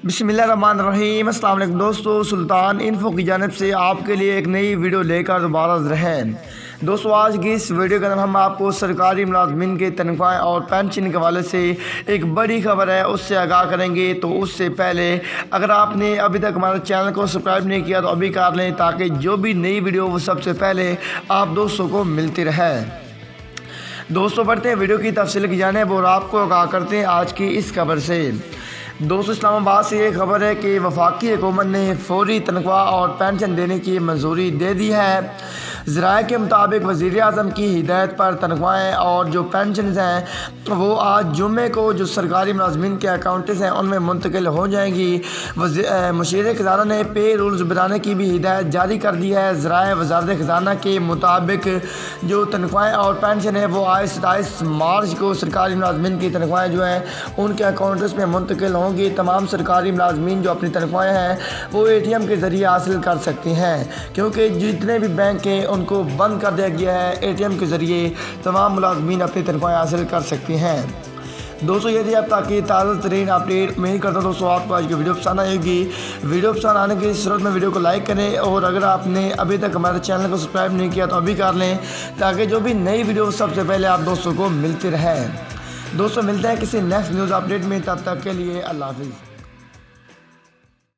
बिस्मिल्लाहिर्रहमानिर्रहीम। अस्सलाम वालेकुम दोस्तों, सुल्तान इन्फो की जानिब से आपके लिए एक नई वीडियो लेकर दोबारा हाज़िर हैं। दोस्तों, आज की इस वीडियो के अंदर हम आपको सरकारी मुलाजमीन के तनख्वाह और पेंशन के हवाले से एक बड़ी खबर है उससे आगाह करेंगे। तो उससे पहले अगर आपने अभी तक हमारे चैनल को सब्सक्राइब नहीं किया तो अभी कर लें, ताकि जो भी नई वीडियो वो सबसे पहले आप दोस्तों को मिलती रहे। दोस्तों, बढ़ते हैं वीडियो की तफसील की जानिब और आपको आगाह करते हैं आज की इस खबर से। दोस्तों, इस्लामाबाद से ये खबर है कि वफाकी हुकूमत ने फौरी तनख्वाह और पेंशन देने की मंजूरी दे दी है। ज़राए के मुताबिक वज़ीर आज़म की हिदायत पर तनख्वाहें और जो पेंशन हैं वो आज जुम्मे को जो सरकारी मुलाजमीन के अकाउंट्स हैं उनमें मुंतकिल हो जाएंगी। मुशीर ख़ज़ाना ने पे रूल्स बनाने की भी हिदायत जारी कर दी है। ज़राए वज़ारत ख़ज़ाना के मुताबिक जो तनख्वाहें और पेंशन है वो आज 27 मार्च को सरकारी मुलाजमीन की तनख्वाहें जो हैं उनके अकाउंट्स में मुंतकिल होंगी। तमाम सरकारी मुलाजमीन जो अपनी तनख्वाहें हैं वो ATM के ज़रिए हासिल कर सकती हैं, क्योंकि जितने भी बैंक हैं उनको बंद कर दिया गया है। ATM के ज़रिए तमाम मुलाजमीन अपनी तनख्वाहें हासिल कर सकती हैं। दोस्तों, ये थी अब तक की ताज़ा तरीन अपडेट। उम्मीद करता हूँ दोस्तों आपको आज की वीडियो पसंद आएगी। वीडियो पसंद आने की सूरत में वीडियो को लाइक करें, और अगर आपने अभी तक हमारे चैनल को सब्सक्राइब नहीं किया तो अभी कर लें, ताकि जो भी नई वीडियो सबसे पहले आप दोस्तों को मिलती रहे। दोस्तों, मिलते हैं किसी नेक्स्ट न्यूज़ अपडेट में, तब तक के लिए अल्लाह हाफ़िज़।